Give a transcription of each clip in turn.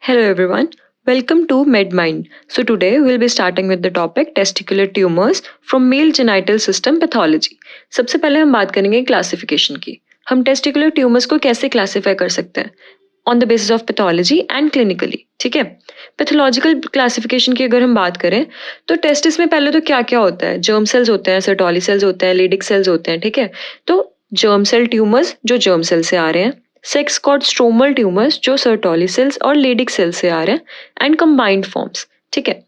Hello everyone, welcome to MedMind. So today we'll be starting with the topic testicular tumors from male genital system pathology. सबसे पहले हम बात करेंगे classification की. हम टेस्टिकुलर ट्यूमर्स को कैसे क्लासिफाई कर सकते हैं on the basis of pathology and clinically. ठीक है, पैथोलॉजिकल क्लासिफिकेशन की अगर हम बात करें तो टेस्टिस में पहले तो क्या क्या होता है, जर्म सेल्स होते हैं, सर्टोली सेल्स होते हैं, लेडिक सेल्स होते हैं. ठीक है, तो जर्म सेल ट्यूमर्स जो जर्म सेल से आ रहे हैं, सेक्स कॉर्ड स्ट्रोमल ट्यूमर्स जो सर्टोली सेल्स और लेडिक सेल्स से आ रहे हैं एंड कंबाइंड फॉर्म्स. ठीक है,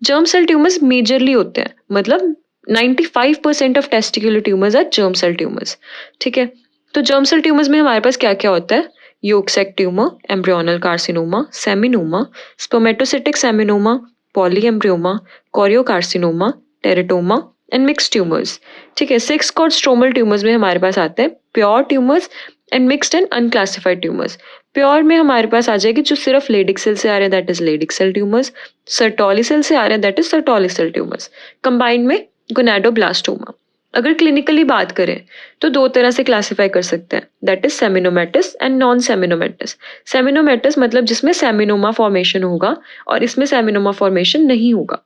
जर्म सेल ट्यूमर्स मेजरली होते हैं, मतलब 95% of testicular tumours are germ cell tumours. ठीक है, तो जर्म सेल ट्यूमर्स में हमारे पास क्या क्या होता है, yolk sac tumor, embryonal carcinoma, seminoma, spermatocytic seminoma, polyembryoma, choriocarcinoma, teratoma and mixed tumors. ठीक है, सिक्स कॉर्ड स्ट्रोमल ट्यूमर्स में हमारे पास आते हैं pure tumours and mixed and unclassified tumours. Pure में हमारे पास आ जाएगी जो सिर्फ लेडिक सेल से आ रहे हैं, that is Leydig cell tumours. Sertoli cell से आ रहे हैं, that is Sertoli cell tumours. Combined में गोनाडोब्लास्टोमा. अगर क्लिनिकली बात करें तो दो तरह से क्लासिफाई कर सकते हैं, दैट इज सेमिनोमेटिस एंड नॉन सेमिनोमेटिस. सेमिनोमेटिस मतलब जिसमें सेमिनोमा फॉर्मेशन होगा और इसमें सेमिनोमा फॉर्मेशन नहीं होगा.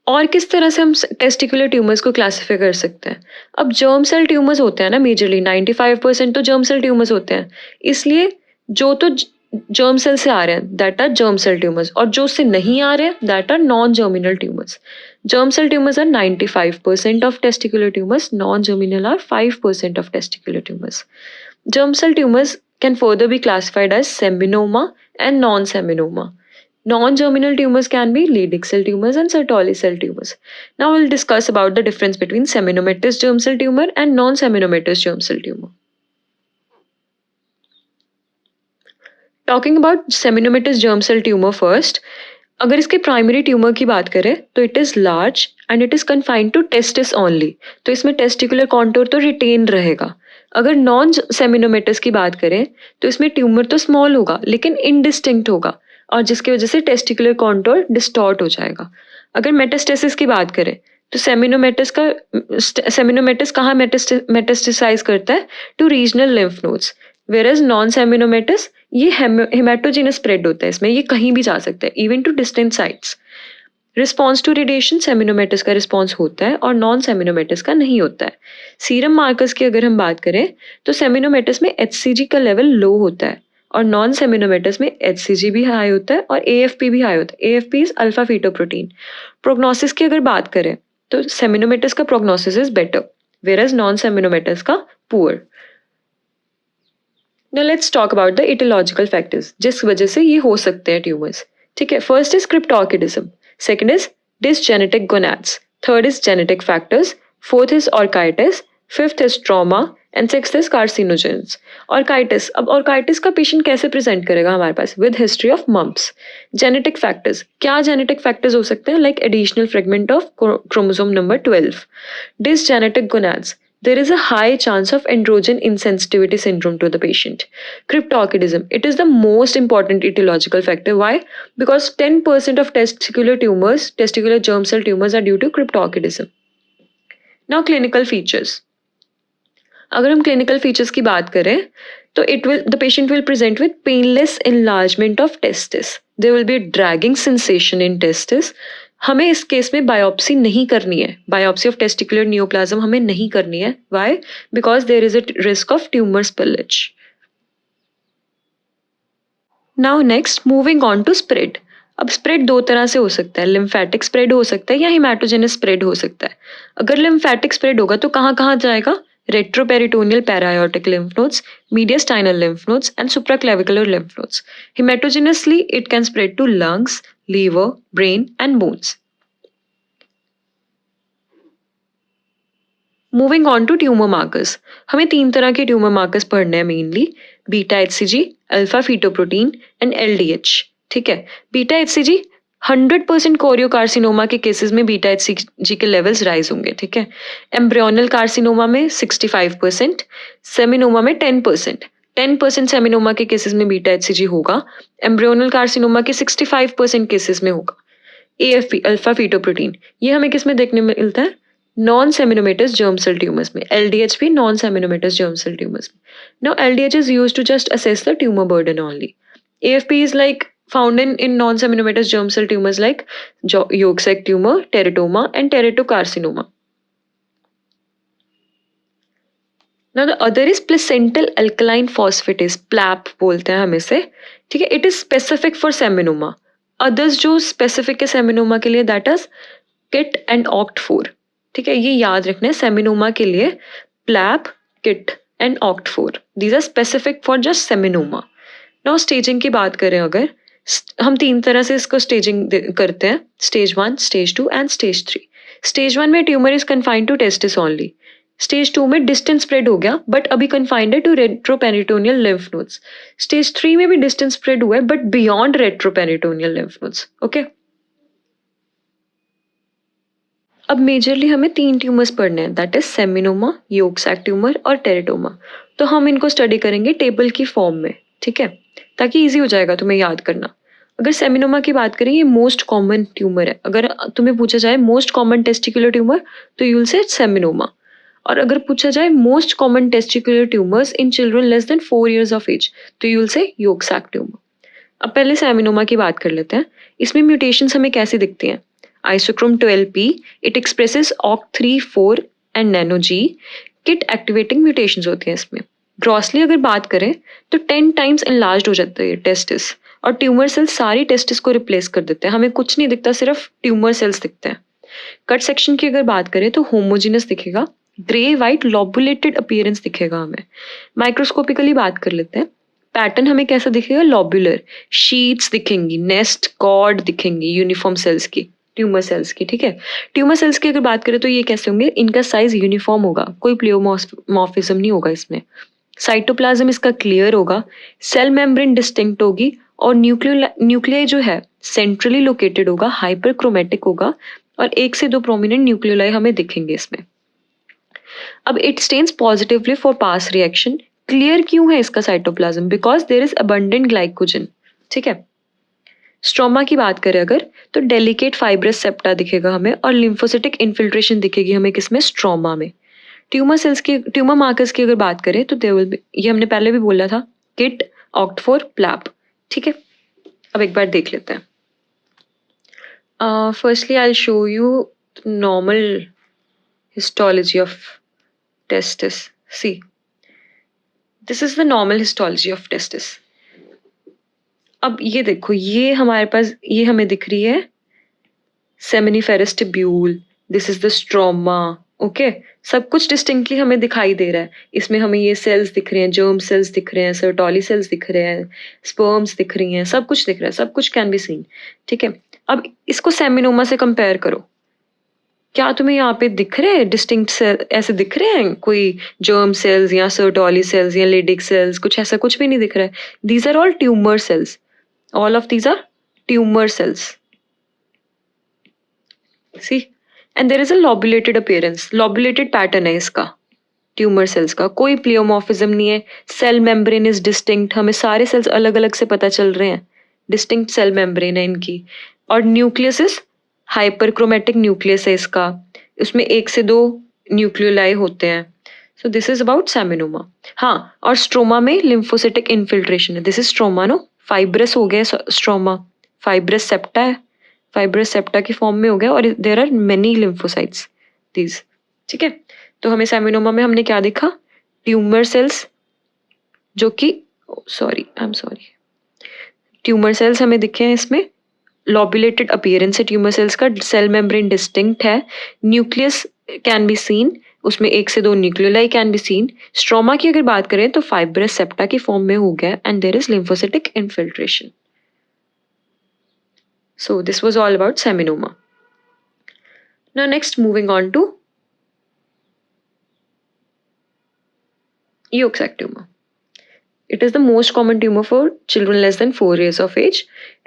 और किस तरह से हम टेस्टिकुलर ट्यूमर्स को क्लासिफाई कर सकते हैं. अब जर्म सेल ट्यूमर्स होते हैं ना, मेजरली 95% तो जर्म सेल ट्यूमर्स होते हैं, इसलिए जो तो जर्म सेल से आ रहे हैं that are germ cell tumours, और जो उससे नहीं आ रहे हैं that are non germinal tumours. Germ cell tumors are 95% of testicular tumors, non-germinal are 5% of testicular tumors. Germ cell tumors can further be classified as seminoma and non-seminoma. Non-germinal tumors can be Leydig cell tumors and Sertoli cell tumors. Now we'll discuss about the difference between seminomatous germ cell tumor and non-seminomatous germ cell tumor. Talking about seminomatous germ cell tumor first, अगर इसके primary tumour की बात करें तो it is large and it is confined to testis only, तो इसमें testicular contour तो retain रहेगा. अगर नॉन सेमिनोमेटस की बात करें तो इसमें ट्यूमर तो स्मॉल होगा लेकिन इनडिस्टिंक्ट होगा, और जिसकी वजह से टेस्टिकुलर कॉन्टूर डिस्टॉर्ट हो जाएगा. अगर मेटास्टेसिस की बात करें तो सेमिनोमेटस कहाँ मेटास्टेसाइज करता है, to regional lymph nodes, whereas non seminomatous ये हेमाटोजेनस स्प्रेड होता है, इसमें ये कहीं भी जा सकता है, even to distant sites. Response to radiation seminomatous का रिस्पॉन्स होता है और नॉन सेमिनोमेटस का नहीं होता है. सीरम मार्कर्स की अगर हम बात करें तो सेमिनोमेटस में HCG का लेवल लो होता है और नॉन सेमिनोमेटस में HCG भी हाई होता है और AFP भी हाई होता है. AFP is alpha fetoprotein. Prognosis की अगर बात करें तो सेमिनोमेटस का prognosis is better, whereas non seminomatous का poor. Now let's talk about the etiological factors जिस वजह से ये हो सकते हैं ट्यूमर्स. ठीक है, first is cryptorchidism, second is dysgenetic gonads, third is genetic factors, fourth is orchitis, fifth is trauma and sixth is carcinogens. Orchitis, अब ऑर्काइटिस का पेशेंट कैसे प्रेजेंट करेगा हमारे पास, with history of mumps. Genetic factors, क्या genetic factors हो सकते हैं, like additional fragment of chromosome number 12. Dysgenetic gonads, there is a high chance of androgen insensitivity syndrome to the patient. Cryptorchidism, it is the most important etiological factor. Why? Because 10% of testicular germ cell tumors are due to cryptorchidism. Now clinical features. अगर हम clinical features की बात करें तो the patient will present with painless enlargement of testis. There will be a dragging sensation in testis. हमें इस case में biopsy नहीं करनी है, बायोप्सी ऑफ टेस्टिकुलर नियोप्लाज्म हमें नहीं करनी है. Why? Because there is a risk of tumour spillage. Now next, moving on to spread. अब स्प्रेड दो तरह से हो सकता है, लिम्फेटिक स्प्रेड हो सकता है या हेमाटोजेनस स्प्रेड हो सकता है. अगर लिम्फेटिक स्प्रेड होगा तो कहाँ कहाँ जाएगा, retroperitoneal पैरायोटिक lymph nodes, mediastinal lymph nodes and supraclavicular lymph nodes. Hematogenously it can spread to lungs, liver, brain and bones. Moving on to tumor markers. हमें तीन तरह के ट्यूमर मार्कर्स पढ़ने हैं mainly, beta HCG, alpha fetoprotein and LDH. ठीक है, beta HCG 100% choriocarcinoma के cases में बीटा HCG के लेवल्स राइज होंगे. ठीक है, एम्ब्रियोनल कार्सिनोमा में 65%, सेमिनोमा में 10% सेमिनोमा के केसेस में बीटा HCG होगा, एम्ब्रियोनल कार्सिनोमा के 65% केसेस में होगा. AFP, अल्फा फीटोप्रोटीन, ये हमें किस में देखने में मिलता है, non seminomatous germ cell tumours में, LDH भी non seminomatous germ cell tumours में. Now LDH is used to just assess the tumor burden only. AFP is like found in non-seminomatous germ cell tumors like yolk sac tumor, teratoma, and teratocarcinoma. Now the other is placental alkaline phosphatase, PLAP बोलते हैं हम इसे. ठीक है, it is specific for seminoma. Others जो specific है seminoma के लिए that is KIT and OCT4. ठीक है, ये याद रखना है seminoma के लिए PLAP, KIT and OCT4. These are specific for just seminoma. Now staging की बात करें अगर, हम 3 तरह से इसको स्टेजिंग करते हैं, stage 1, stage 2 and stage 3. Stage 1 में tumour is confined to testis only. Stage 2 में डिस्टेंस स्प्रेड हो गया बट अभी कन्फाइंड है to retroperitoneal lymph nodes. Stage 3 में भी डिस्टेंस स्प्रेड हुआ है but beyond retroperitoneal lymph nodes. Okay, अब मेजरली हमें 3 ट्यूमर्स पढ़ने हैं, that is seminoma, yolk sac tumour और टेरेटोमा. तो हम इनको स्टडी करेंगे टेबल की फॉर्म में. ठीक है, ताकि इजी हो जाएगा तुम्हें याद करना. अगर सेमिनोमा की बात करें, ये मोस्ट कॉमन ट्यूमर है. अगर तुम्हें पूछा जाए मोस्ट कॉमन टेस्टिकुलर ट्यूमर तो यू विल से सेमिनोमा. और अगर पूछा जाए most common testicular tumours in children less than 4 years of age तो you will say yolk sac tumour. अब पहले सेमिनोमा की बात कर लेते हैं. इसमें म्यूटेशंस हमें कैसे दिखती हैं? आइसोक्रोम 12p, it expresses OCT3, 4 and nano G. Kit activating mutations होती हैं इसमें. ग्रॉसली अगर बात करें तो 10 times enlarged हो जाता है टेस्टिस और ट्यूमर सेल्स सारी टेस्टिस को रिप्लेस कर देते हैं. हमें कुछ नहीं दिखता, सिर्फ ट्यूमर सेल्स दिखते हैं. कट सेक्शन की अगर बात करें तो होमोजीनस दिखेगा, ग्रे वाइट लॉबुलेटेड अपीयरेंस दिखेगा हमें. माइक्रोस्कोपिकली बात कर लेते हैं. पैटर्न हमें कैसा दिखेगा? लॉब्यूलर शीट्स दिखेंगी, नेस्ट कॉर्ड दिखेंगी यूनिफॉर्म सेल्स की, ट्यूमर सेल्स की. ठीक है, ट्यूमर सेल्स की अगर बात करें तो ये कैसे होंगे? इनका साइज यूनिफॉर्म होगा, कोई प्लियोमॉर्फिज्म नहीं होगा इसमें. साइटोप्लाज्म इसका क्लियर होगा, सेल मेम्ब्रेन डिस्टिंक्ट होगी और न्यूक्लियाई जो है सेंट्रली लोकेटेड होगा, हाइपरक्रोमेटिक होगा और 1 से 2 प्रोमिनेंट न्यूक्लियोलाई हमें दिखेंगे इसमें. अब it stains positively for PAS reaction. Clear क्यों है इसका cytoplasm? Because there is abundant glycogen. ठीक है, स्ट्रोमा की बात करें अगर तो डेलिकेट फाइब्रस सेप्टा दिखेगा हमें और लिम्फोसिटिक इन्फिल्ट्रेशन दिखेगी हमें किसमें? स्ट्रोमा में. ट्यूमर सेल्स की, ट्यूमर मार्कर्स की अगर बात करें तो देयर विल बी, ये हमने पहले भी बोला था, किट, OCT4, प्लैप. ठीक है, अब एक बार देख लेते हैं. Firstly I will show you normal histology of testis. See, this is the normal histology of testis. अब ये देखो, ये हमारे पास, ये हमें दिख रही है seminiferous tubule, this is the stroma. Okay, सब कुछ डिस्टिंक्टली हमें दिखाई दे रहा है. इसमें हमें ये सेल्स दिख रहे हैं, जर्म सेल्स दिख रहे हैं, सर्टोली सेल्स दिख रहे हैं, स्पर्म्स दिख रही हैं, सब कुछ दिख रहा है, सब कुछ कैन बी सीन. ठीक है, अब इसको सेमिनोमा से कंपेयर करो. क्या तुम्हें यहाँ पे दिख रहे हैं डिस्टिंक्ट सेल? ऐसे दिख रहे हैं कोई जर्म सेल्स या सर्टोली सेल्स या लेडिक सेल्स? कुछ ऐसा कुछ भी नहीं दिख रहा है. These are all tumour cells. All of these are tumour cells. See, and there is a lobulated appearance, lobulated pattern है इसका ट्यूमर सेल्स का. कोई प्लियोमॉर्फिज्म नहीं है. सेल मेम्ब्रेन इज डिस्टिंक्ट, हमें सारे सेल्स अलग अलग से पता चल रहे हैं. डिस्टिंक्ट सेल मेम्ब्रेन है इनकी. और न्यूक्लियस इज हाइपरक्रोमेटिक न्यूक्लियस है इसका, उसमें 1 से 2 न्यूक्लियोलाई होते हैं. So this is about seminoma. हाँ, और स्ट्रोमा में लिम्फोसिटिक इन्फिल्ट्रेशन है. This is stroma, no fibrous हो गया स्ट्रोमा, फाइब्रस सेप्टा है, फाइब्रस सेप्टा की फॉर्म में हो गया और there are many lymphocytes these. ठीक है, तो हमें सेमिनोमा में हमने क्या देखा? ट्यूमर सेल्स जो कि ट्यूमर सेल्स हमें दिखे हैं इसमें. लॉबुलेटेड अपीयरेंस है ट्यूमर सेल्स का, सेल मेम्ब्रेन डिस्टिंक्ट है, न्यूक्लियस कैन बी सीन, उसमें 1 से 2 nucleoli can be scene. Stroma की अगर बात करें तो फाइब्रस सेप्टा की फॉर्म में हो गया and there is lymphocytic infiltration. So this was all about seminoma. Now next, moving on to yolk sac tumor. It is the most common tumor for children less than 4 years of age.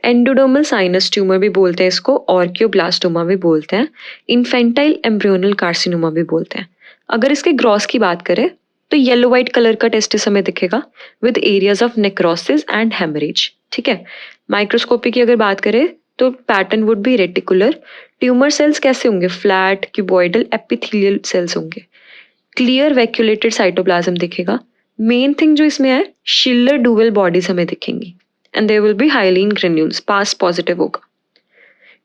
Endodermal sinus tumor भी बोलते हैं इसको, ऑर्कियोब्लास्टोमा भी बोलते हैं, infantile embryonal carcinoma भी बोलते हैं. अगर इसके ग्रॉस की बात करें तो येलो व्हाइट कलर का टेस्टिस हमें दिखेगा with areas of necrosis and haemorrhage. ठीक है, माइक्रोस्कोपी की अगर बात करें तो pattern would be reticular. Tumour cells कैसे होंगे? फ्लैट, क्यूबॉइडल, एपिथेलियल सेल्स होंगे। क्लियर वैक्यूलेटेड साइटोप्लाज्म दिखेगा। मेन थिंग जो इसमें है, शिलर डुअल बॉडीज हमें दिखेंगी and there will be hyaline granules, PAS positive होगा।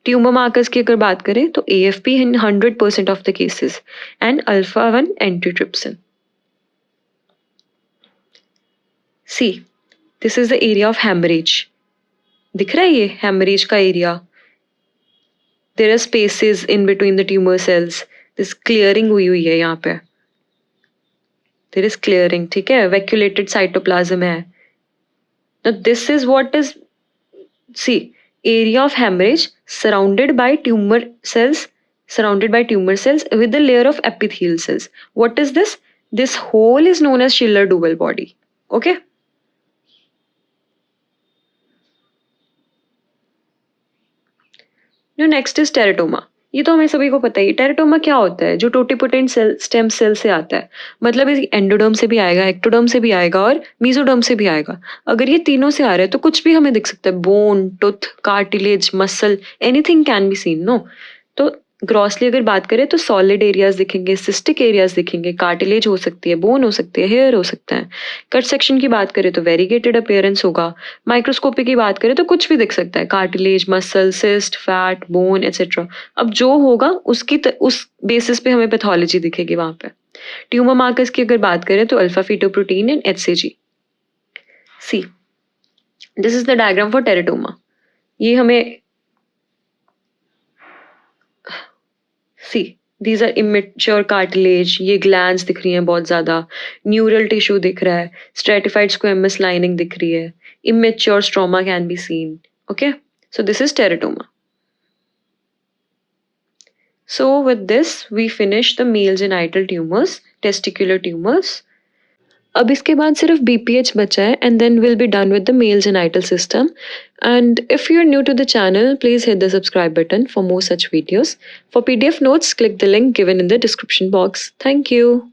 ट्यूमर मार्कर्स की अगर बात करें तो AFP in 100% of the cases and alpha 1 antitrypsin. See, this is the area of haemorrhage. दिख रहा है ये हेमरेज का area? There are spaces in between the tumour cells. This clearing हुई हुई है यहाँ पे, देयर इज क्लियरिंग, ठीक है, वैक्यूलेटेड साइटोप्लाज्म है। Now this is what is, see, area of hemorrhage surrounded by tumor cells, with a layer of epithelial cells. What is this? This hole is known as Schiller dual body. Okay. Now next is teratoma. ये तो हमें सभी को पता ही। Teratoma क्या होता है? जो टोटिपोटेंट सेल, स्टेम सेल से आता है। मतलब ये एंडोडर्म से भी आएगा, एक्टोडर्म से भी आएगा और मीजोडर्म से भी आएगा। अगर ये तीनों से आ रहा है तो कुछ भी हमें दिख सकता है, bone, tooth, cartilage, muscle, anything can be seen, no? तो ग्रॉसली अगर बात करें तो सॉलिड एरियाज दिखेंगे, सिस्टिक एरियाज दिखेंगे, कार्टिलेज हो सकती है, बोन हो सकती है, हेयर हो सकता है। कट सेक्शन की बात करें तो वेरीगेटेड अपीयरेंस होगा। माइक्रोस्कोपी की बात करें तो कुछ भी दिख सकता है, cartilage, muscle, cyst, fat, bone etcetera. अब जो होगा उस बेसिस पे हमें पैथोलॉजी दिखेगी वहां पे। ट्यूमर मार्कर्स की अगर बात करें तो alpha fetoprotein and HCG। See, this is the diagram for teratoma. ये हमें, see, these are immature cartilage, ये ग्लैंड्स दिख रही हैं बहुत ज्यादा, न्यूरल टिश्यू दिख रहा है, स्ट्रेटिफाइड स्क्वेमस लाइनिंग दिख रही है, immature stroma can be scene. Okay, so this is teratoma. So with this we finish the male genital tumors, testicular tumors. अब इसके बाद सिर्फ BPH बचा है and then we'll be done with the male genital system. And if you're new to the channel, please hit the subscribe button for more such videos. For PDF notes, click the link given in the description box. Thank you.